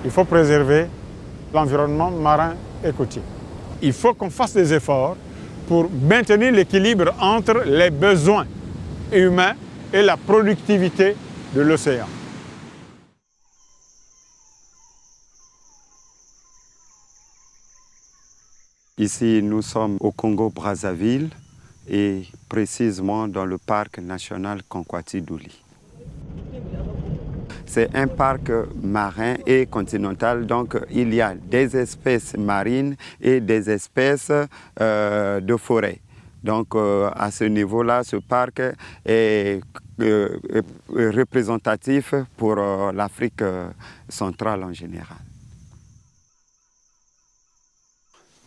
il faut préserver l'environnement marin et côtier. Il faut qu'on fasse des efforts pour maintenir l'équilibre entre les besoins humains et la productivité de l'océan. Ici, nous sommes au Congo-Brazzaville et précisément dans le parc national Kankwati-Douli. C'est un parc marin et continental, donc il y a des espèces marines et des espèces de forêt. Donc à ce niveau-là, ce parc est représentatif pour l'Afrique centrale en général.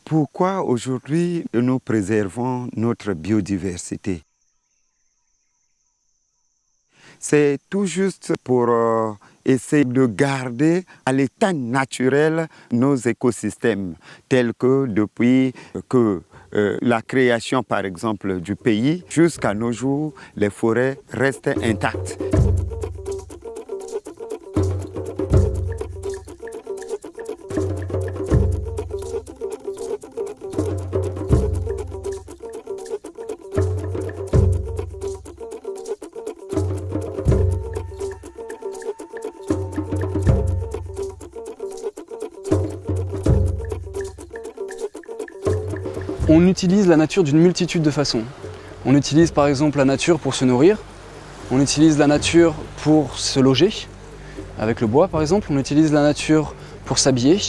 Pourquoi aujourd'hui nous préservons notre biodiversité? C'est tout juste pour essayer de garder à l'état naturel nos écosystèmes, tels que depuis que la création, par exemple, du pays, jusqu'à nos jours, les forêts restent intactes. On utilise la nature d'une multitude de façons. On utilise par exemple la nature pour se nourrir, on utilise la nature pour se loger, avec le bois par exemple, on utilise la nature pour s'habiller,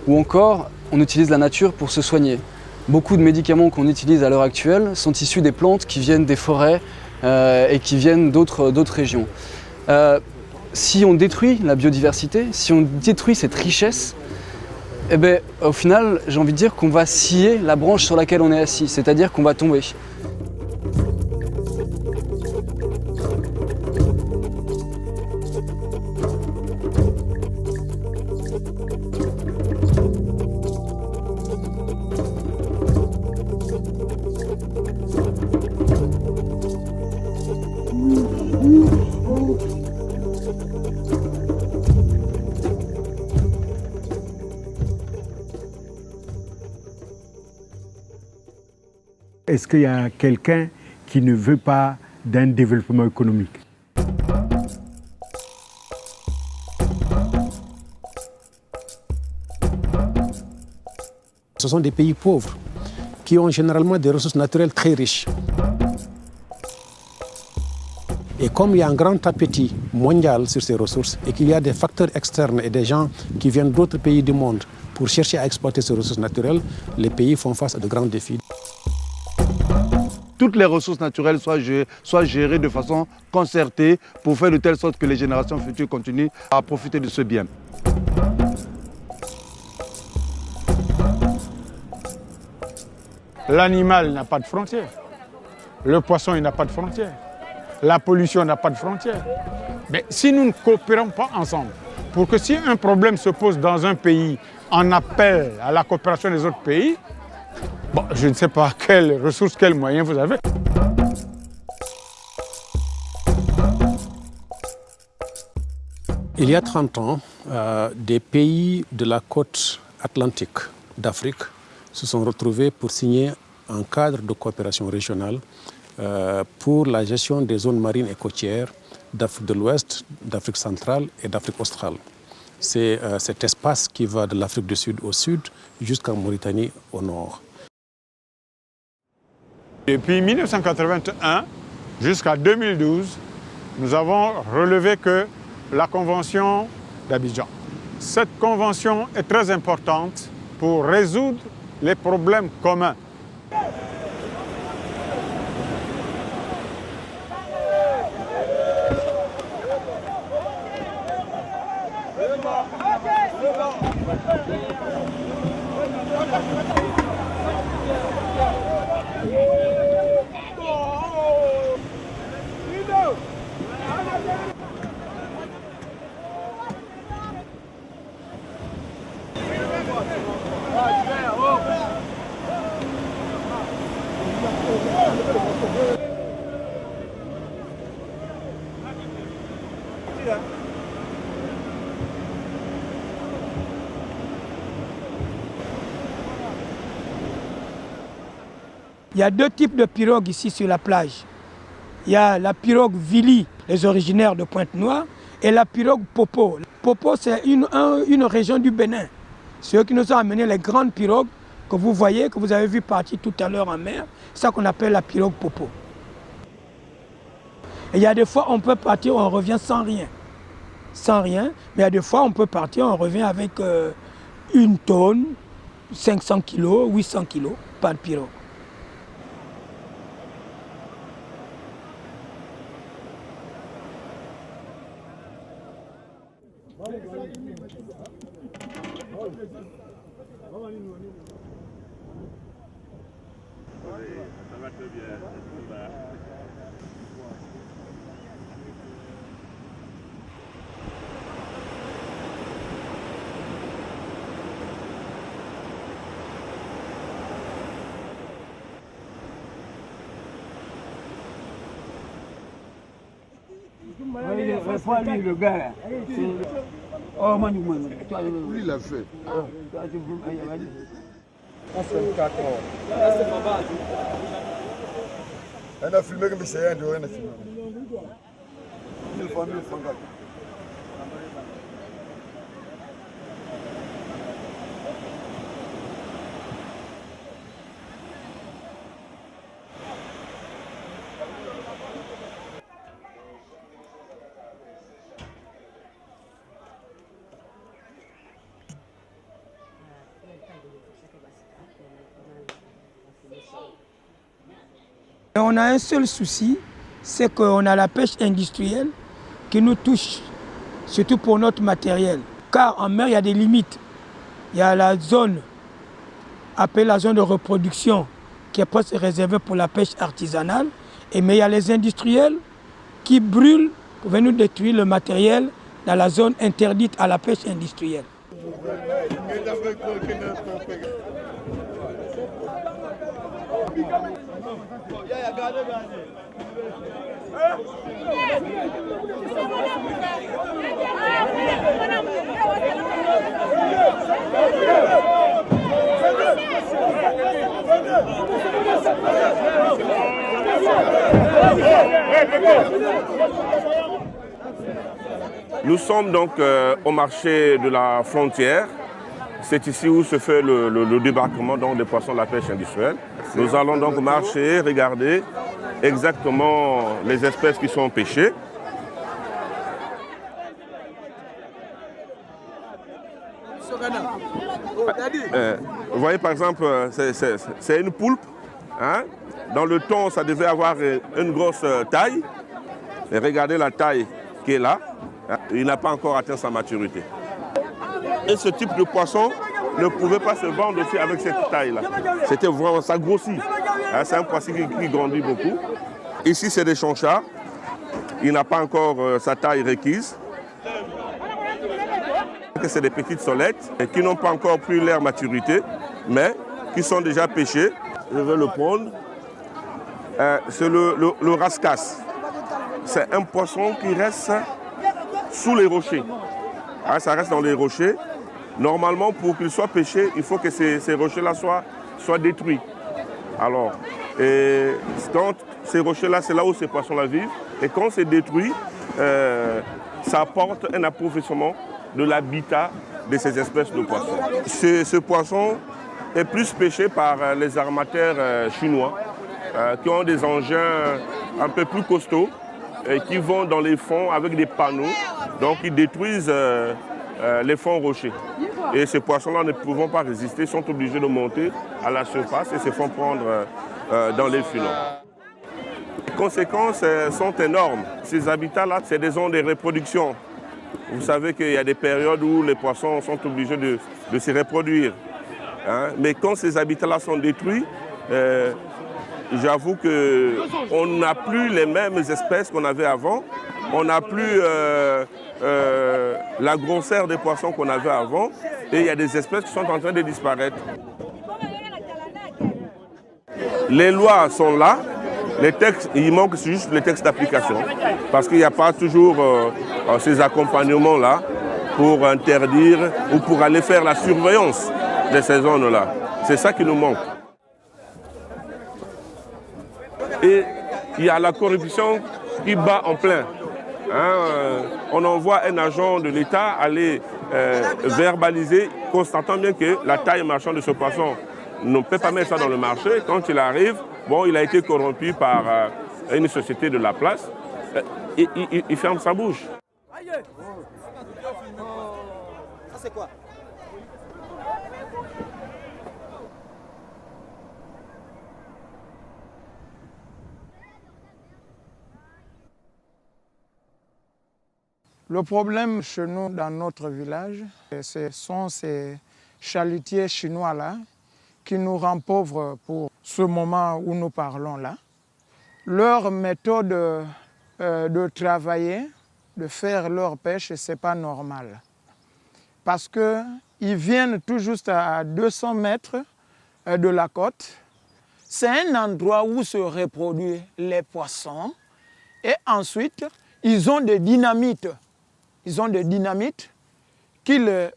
ou encore on utilise la nature pour se soigner. Beaucoup de médicaments qu'on utilise à l'heure actuelle sont issus des plantes qui viennent des forêts et qui viennent d'autres régions. Si on détruit la biodiversité, si on détruit cette richesse, eh bien, au final, j'ai envie de dire qu'on va scier la branche sur laquelle on est assis, c'est-à-dire qu'on va tomber. Est-ce qu'il y a quelqu'un qui ne veut pas d'un développement économique? Ce sont des pays pauvres qui ont généralement des ressources naturelles très riches. Et comme il y a un grand appétit mondial sur ces ressources et qu'il y a des facteurs externes et des gens qui viennent d'autres pays du monde pour chercher à exploiter ces ressources naturelles, les pays font face à de grands défis. Toutes les ressources naturelles soient gérées de façon concertée pour faire de telle sorte que les générations futures continuent à profiter de ce bien. L'animal n'a pas de frontières. Le poisson, il n'a pas de frontières. La pollution n'a pas de frontières. Mais si nous ne coopérons pas ensemble, pour que si un problème se pose dans un pays, on appelle à la coopération des autres pays, bon, je ne sais pas quelles ressources, quels moyens vous avez. Il y a 30 ans, des pays de la côte atlantique d'Afrique se sont retrouvés pour signer un cadre de coopération régionale pour la gestion des zones marines et côtières d'Afrique de l'Ouest, d'Afrique centrale et d'Afrique australe. C'est cet espace qui va de l'Afrique du Sud au sud jusqu'en Mauritanie au nord. Depuis 1981 jusqu'à 2012, nous avons relevé que la Convention d'Abidjan. Cette convention est très importante pour résoudre les problèmes communs. Il y a deux types de pirogues ici sur la plage. Il y a la pirogue Vili, les originaires de Pointe-Noire, et la pirogue Popo. Popo, c'est une région du Bénin. C'est eux qui nous ont amené les grandes pirogues que vous voyez, que vous avez vu partir tout à l'heure en mer. C'est ça qu'on appelle la pirogue Popo. Et il y a des fois, on peut partir, on revient sans rien. Sans rien, mais il y a des fois, on peut partir, on revient avec 1 tonne, 500 kilos, 800 kilos par pirogue. Le gars là. Oh, lui, il l'a fait. Elle a filmé comme c'est un de rien à filmer. 1000 fois, 1000 fois. Et on a un seul souci, c'est qu'on a la pêche industrielle qui nous touche, surtout pour notre matériel. Car en mer, il y a des limites. Il y a la zone appelée la zone de reproduction qui est presque réservée pour la pêche artisanale. Mais il y a les industriels qui brûlent pour venir détruire le matériel dans la zone interdite à la pêche industrielle. Nous sommes donc au marché de la frontière. C'est ici où se fait le débarquement donc, des poissons de la pêche industrielle. Nous allons donc marcher, regarder exactement les espèces qui sont pêchées. Vous voyez par exemple, c'est une poulpe. Hein? Dans le thon, ça devait avoir une grosse taille. Et regardez la taille qui est là. Il n'a pas encore atteint sa maturité. Et ce type de poisson ne pouvait pas se vendre aussi avec cette taille-là. C'était vraiment, ça grossit. C'est un poisson qui grandit beaucoup. Ici, c'est des chonchards. Il n'a pas encore sa taille requise. C'est des petites solettes qui n'ont pas encore pris leur maturité, mais qui sont déjà pêchées. Je vais le prendre. C'est le rascasse. C'est un poisson qui reste sous les rochers. Ça reste dans les rochers. Normalement, pour qu'il soit pêché, il faut que ces rochers-là soient détruits. Alors, quand ces rochers-là, c'est là où ces poissons-là vivent. Et quand c'est détruit, ça apporte un appauvrissement de l'habitat de ces espèces de poissons. Ce poisson est plus pêché par les armateurs chinois qui ont des engins un peu plus costauds et qui vont dans les fonds avec des panneaux. Donc ils détruisent les fonds rochers. Et ces poissons-là ne pouvant pas résister, sont obligés de monter à la surface et se font prendre dans les filons. Les conséquences sont énormes. Ces habitats-là, c'est des zones de reproduction. Vous savez qu'il y a des périodes où les poissons sont obligés de se reproduire. Hein? Mais quand ces habitats-là sont détruits, j'avoue qu'on n'a plus les mêmes espèces qu'on avait avant. On n'a plus la grosseur des poissons qu'on avait avant. Et il y a des espèces qui sont en train de disparaître. Les lois sont là. Les textes, il manque juste les textes d'application. Parce qu'il n'y a pas toujours ces accompagnements-là pour interdire ou pour aller faire la surveillance de ces zones-là. C'est ça qui nous manque. Et il y a la corruption qui bat en plein. On envoie un agent de l'État aller verbaliser, constatant bien que la taille marchande de ce poisson ne peut pas mettre ça dans le marché. Quand il arrive, bon, il a été corrompu par une société de la place. Il ferme sa bouche. Ça c'est quoi? Le problème chez nous, dans notre village, ce sont ces chalutiers chinois-là qui nous rendent pauvres pour ce moment où nous parlons là. Leur méthode de travailler, de faire leur pêche, ce n'est pas normal. Parce qu'ils viennent tout juste à 200 mètres de la côte. C'est un endroit où se reproduisent les poissons. Et ensuite, ils ont des dynamites. Ils ont des dynamites qu'ils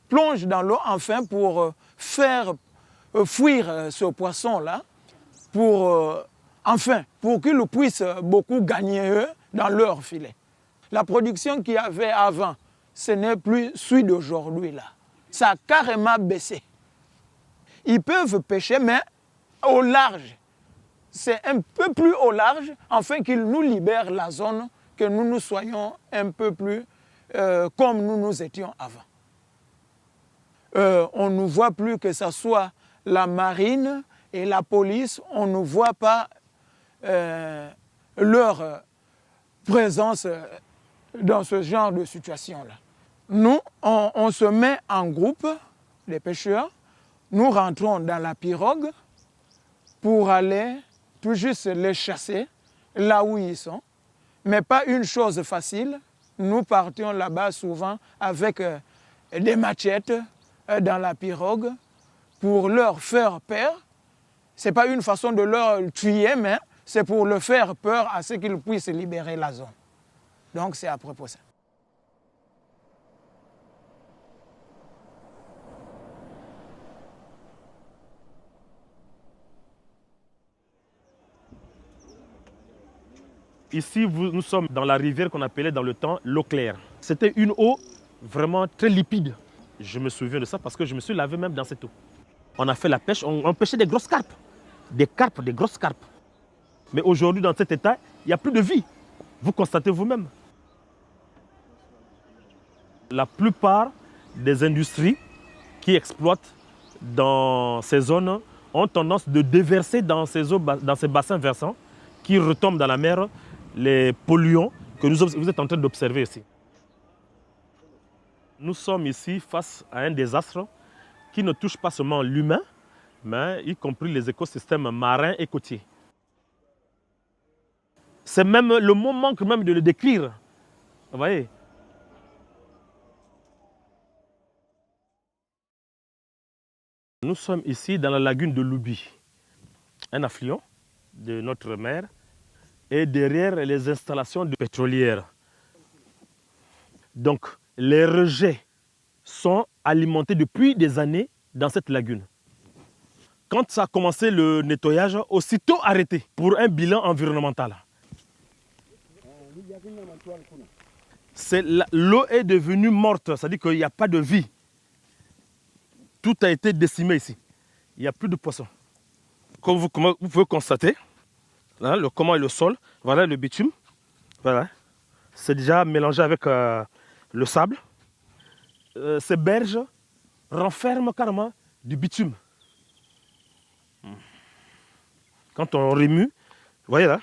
plongent dans l'eau enfin pour faire fuir ce poisson-là, pour qu'ils puissent beaucoup gagner eux dans leur filet. La production qu'il y avait avant, ce n'est plus celui d'aujourd'hui là. Ça a carrément baissé. Ils peuvent pêcher, mais au large. C'est un peu plus au large, afin qu'ils nous libèrent la zone, que nous soyons un peu plus comme nous étions avant. On ne voit plus que ce soit la marine et la police, on ne voit pas leur présence dans ce genre de situation-là. Nous, on se met en groupe, les pêcheurs, nous rentrons dans la pirogue pour aller tout juste les chasser là où ils sont. Mais pas une chose facile, nous partions là-bas souvent avec des machettes dans la pirogue pour leur faire peur. Ce n'est pas une façon de leur tuer, mais c'est pour leur faire peur à ce qu'ils puissent libérer la zone. Donc c'est à propos de ça. Ici, nous sommes dans la rivière qu'on appelait dans le temps l'eau claire. C'était une eau vraiment très limpide. Je me souviens de ça parce que je me suis lavé même dans cette eau. On a fait la pêche, on pêchait des grosses carpes. Des grosses carpes. Mais aujourd'hui, dans cet état, il n'y a plus de vie. Vous constatez vous-même. La plupart des industries qui exploitent dans ces zones ont tendance de déverser dans ces bassins versants qui retombent dans la mer les polluants que vous êtes en train d'observer ici. Nous sommes ici face à un désastre qui ne touche pas seulement l'humain, mais y compris les écosystèmes marins et côtiers. C'est même le moment même de le décrire. Vous voyez? Nous sommes ici dans la lagune de Loubi, un affluent de notre mer, et derrière les installations pétrolières. Donc, les rejets sont alimentés depuis des années dans cette lagune. Quand ça a commencé le nettoyage, aussitôt arrêté pour un bilan environnemental. L'eau est devenue morte, c'est-à-dire qu'il n'y a pas de vie. Tout a été décimé ici. Il n'y a plus de poissons. Comme vous pouvez constater, là, comment est le sol, voilà le bitume, voilà. C'est déjà mélangé avec le sable. Ces berges renferment carrément du bitume. Quand on remue, vous voyez là,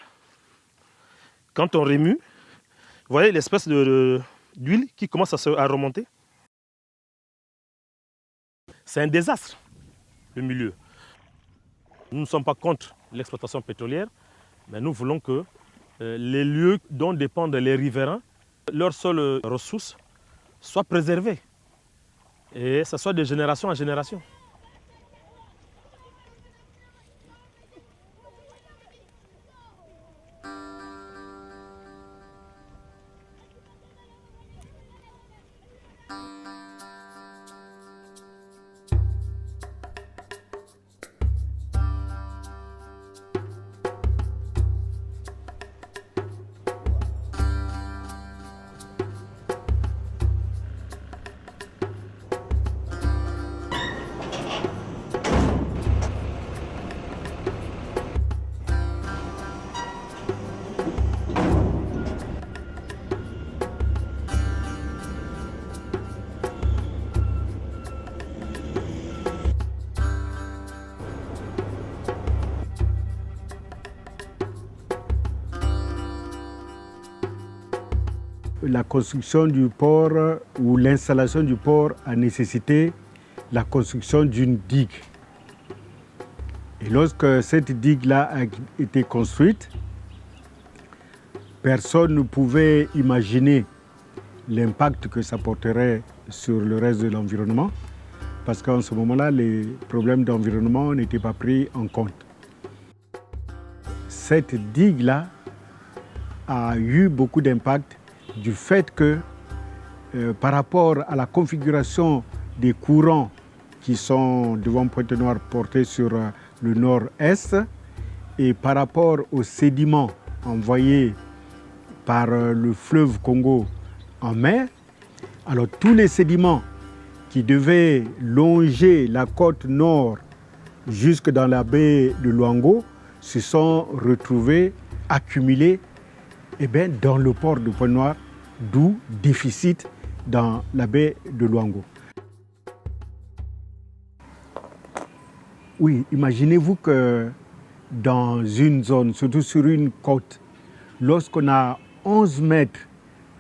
quand on remue, vous voyez l'espèce d'huile qui commence à remonter. C'est un désastre, le milieu. Nous ne sommes pas contre l'exploitation pétrolière, mais nous voulons que les lieux dont dépendent les riverains, leurs seules ressources, soient préservées. Et ça soit de génération en génération. la construction du port ou l'installation du port a nécessité la construction d'une digue. Et lorsque cette digue-là a été construite, personne ne pouvait imaginer l'impact que ça porterait sur le reste de l'environnement, parce qu'en ce moment-là, les problèmes d'environnement n'étaient pas pris en compte. Cette digue-là a eu beaucoup d'impact du fait que par rapport à la configuration des courants qui sont devant Pointe-Noire portés sur le nord-est et par rapport aux sédiments envoyés par le fleuve Congo en mer, alors tous les sédiments qui devaient longer la côte nord jusque dans la baie de Luango se sont retrouvés accumulés dans le port de Pointe-Noire, d'où déficit dans la baie de Luango. Oui, imaginez-vous que dans une zone, surtout sur une côte, lorsqu'on a 11 mètres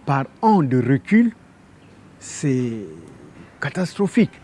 par an de recul, c'est catastrophique.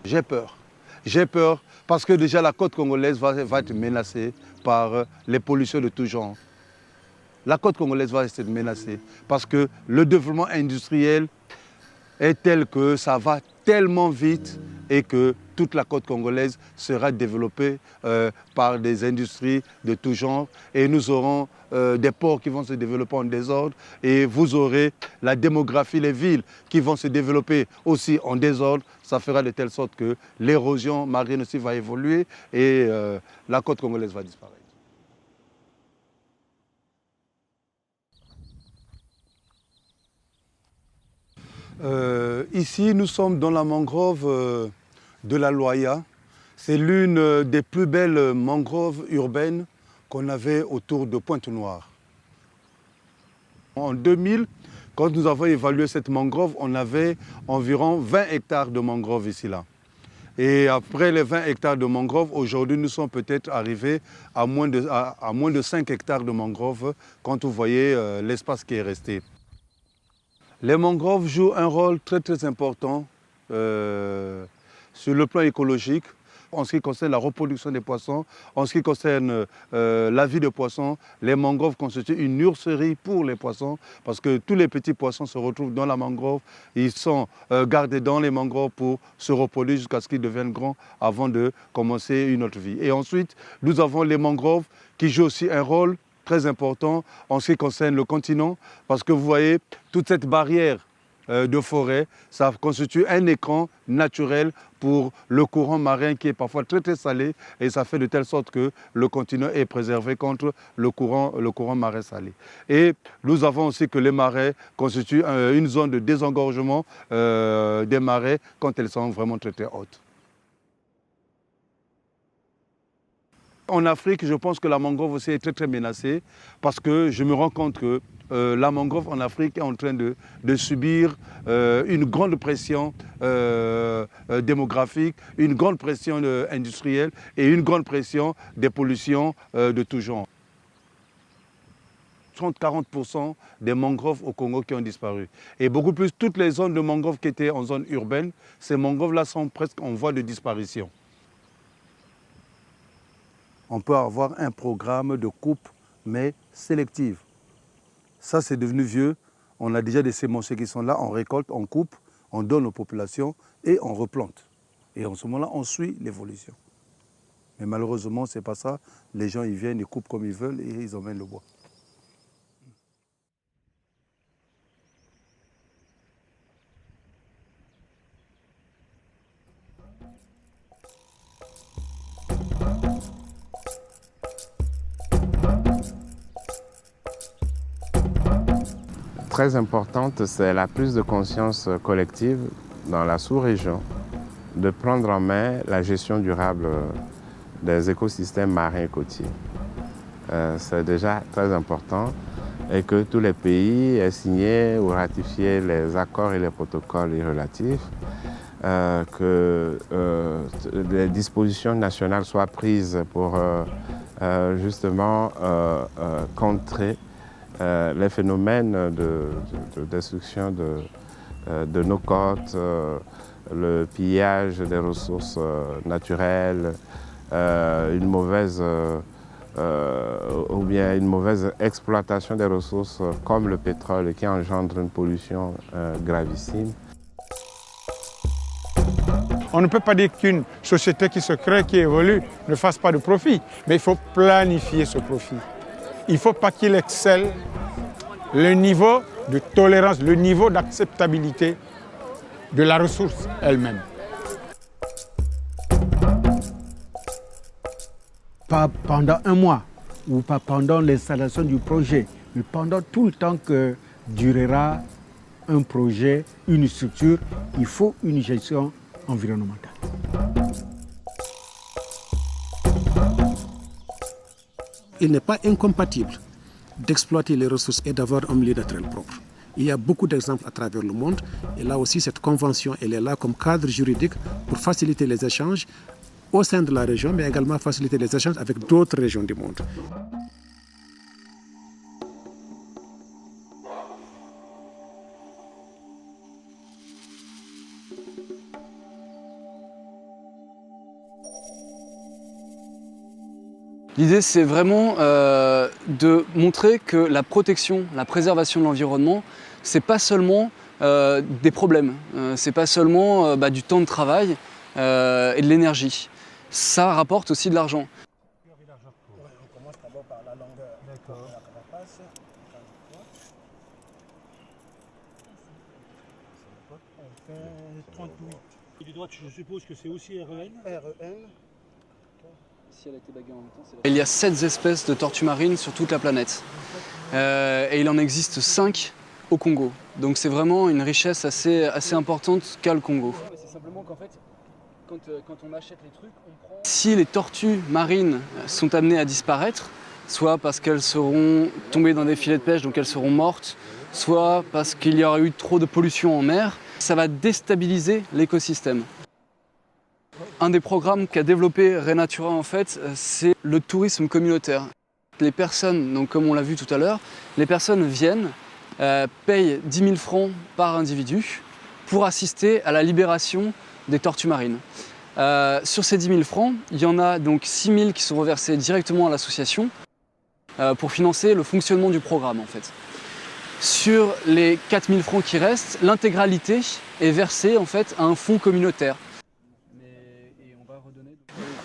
J'ai peur. J'ai peur parce que déjà la côte congolaise va être menacée par les pollutions de tout genre. La côte congolaise va être menacée parce que le développement industriel est tel que ça va tellement vite et que toute la côte congolaise sera développée par des industries de tout genre et nous aurons des ports qui vont se développer en désordre et vous aurez la démographie, les villes qui vont se développer aussi en désordre. Ça fera de telle sorte que l'érosion marine aussi va évoluer et la côte congolaise va disparaître. Ici, nous sommes dans la mangrove de la Loya. C'est l'une des plus belles mangroves urbaines qu'on avait autour de Pointe-Noire. En 2000, quand nous avons évalué cette mangrove, on avait environ 20 hectares de mangrove ici-là. Et après les 20 hectares de mangrove, aujourd'hui, nous sommes peut-être arrivés à moins de 5 hectares de mangrove quand vous voyez l'espace qui est resté. Les mangroves jouent un rôle très important sur le plan écologique, en ce qui concerne la reproduction des poissons, en ce qui concerne la vie des poissons. Les mangroves constituent une nurserie pour les poissons parce que tous les petits poissons se retrouvent dans la mangrove. Ils sont gardés dans les mangroves pour se reproduire jusqu'à ce qu'ils deviennent grands avant de commencer une autre vie. Et ensuite, nous avons les mangroves qui jouent aussi un rôle très important en ce qui concerne le continent parce que vous voyez toute cette barrière de forêt, ça constitue un écran naturel pour le courant marin qui est parfois très très salé et ça fait de telle sorte que le continent est préservé contre le courant marin salé. Et nous avons aussi que les marais constituent une zone de désengorgement des marais quand elles sont vraiment très très hautes. En Afrique, je pense que la mangrove aussi est très très menacée parce que je me rends compte que la mangrove en Afrique est en train de subir une grande pression démographique, une grande pression industrielle et une grande pression des pollutions de tout genre. 30-40% des mangroves au Congo qui ont disparu. Et beaucoup plus, toutes les zones de mangroves qui étaient en zone urbaine, ces mangroves-là sont presque en voie de disparition. On peut avoir un programme de coupe, mais sélective. Ça, c'est devenu vieux. On a déjà des sémenciers qui sont là, on récolte, on coupe, on donne aux populations et on replante. Et en ce moment-là, on suit l'évolution. Mais malheureusement, ce n'est pas ça. Les gens, ils viennent, ils coupent comme ils veulent et ils emmènent le bois. Très importante, c'est la prise de conscience collective dans la sous-région de prendre en main la gestion durable des écosystèmes marins et côtiers. C'est déjà très important et que tous les pays aient signé ou ratifié les accords et les protocoles y relatifs, que les dispositions nationales soient prises pour justement contrer les phénomènes de destruction de nos côtes, le pillage des ressources naturelles, une mauvaise exploitation des ressources comme le pétrole qui engendre une pollution gravissime. On ne peut pas dire qu'une société qui se crée, qui évolue, ne fasse pas de profit, mais il faut planifier ce profit. Il ne faut pas qu'il excelle le niveau de tolérance, le niveau d'acceptabilité de la ressource elle-même. Pas pendant un mois ou pas pendant l'installation du projet, mais pendant tout le temps que durera un projet, une structure, il faut une gestion environnementale. Il n'est pas incompatible d'exploiter les ressources et d'avoir un milieu naturel propre. Il y a beaucoup d'exemples à travers le monde et là aussi cette convention elle est là comme cadre juridique pour faciliter les échanges au sein de la région mais également faciliter les échanges avec d'autres régions du monde. L'idée, c'est vraiment de montrer que la protection, la préservation de l'environnement, c'est pas seulement des problèmes, c'est pas seulement du temps de travail et de l'énergie. Ça rapporte aussi de l'argent. On commence d'abord par la longueur de la carapace. On fait 38. Et du droit, je suppose que c'est aussi REN. REN. Il y a 7 espèces de tortues marines sur toute la planète. Et il en existe 5 au Congo. Donc c'est vraiment une richesse assez importante qu'a le Congo. C'est simplement qu'en fait, quand on achète les trucs, on prend... Si les tortues marines sont amenées à disparaître, soit parce qu'elles seront tombées dans des filets de pêche, donc elles seront mortes, soit parce qu'il y aura eu trop de pollution en mer, ça va déstabiliser l'écosystème. Un des programmes qu'a développé Renatura, en fait, c'est le tourisme communautaire. Les personnes, donc comme on l'a vu tout à l'heure, les personnes viennent, payent 10 000 francs par individu pour assister à la libération des tortues marines. Sur ces 10 000 francs, il y en a donc 6 000 qui sont reversés directement à l'association pour financer le fonctionnement du programme, en fait. Sur les 4 000 francs qui restent, l'intégralité est versée en fait, à un fonds communautaire.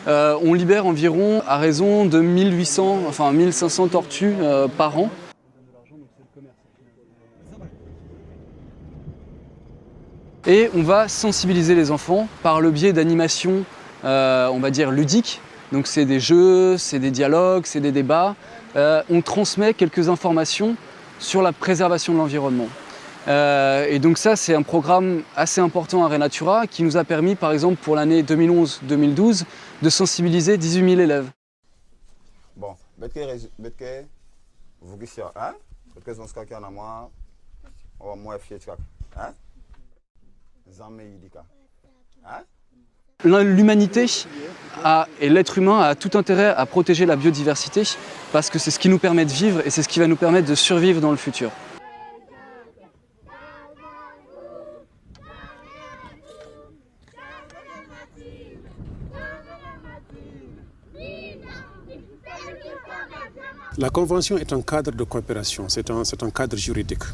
On libère environ à raison de 1500 tortues par an. Et on va sensibiliser les enfants par le biais d'animations, on va dire ludiques. Donc c'est des jeux, c'est des dialogues, c'est des débats. On transmet quelques informations sur la préservation de l'environnement. Et donc ça, c'est un programme assez important à Renatura qui nous a permis, par exemple, pour l'année 2011-2012, de sensibiliser 18 000 élèves. Bon, L'humanité et l'être humain a tout intérêt à protéger la biodiversité parce que c'est ce qui nous permet de vivre et c'est ce qui va nous permettre de survivre dans le futur. La Convention est un cadre de coopération, c'est un cadre juridique.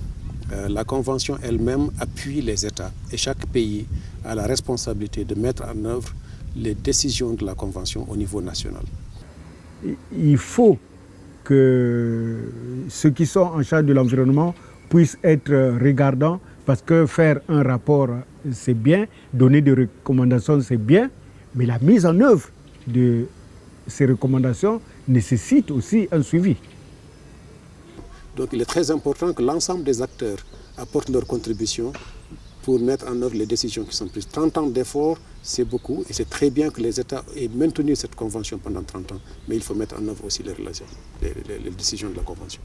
La Convention elle-même appuie les États et chaque pays a la responsabilité de mettre en œuvre les décisions de la Convention au niveau national. Il faut que ceux qui sont en charge de l'environnement puissent être regardants parce que faire un rapport, c'est bien, donner des recommandations, c'est bien, mais la mise en œuvre de ces recommandations nécessite aussi un suivi. Donc il est très important que l'ensemble des acteurs apportent leur contribution pour mettre en œuvre les décisions qui sont prises. 30 ans d'efforts, c'est beaucoup et c'est très bien que les États aient maintenu cette convention pendant 30 ans, mais il faut mettre en œuvre aussi les décisions de la convention.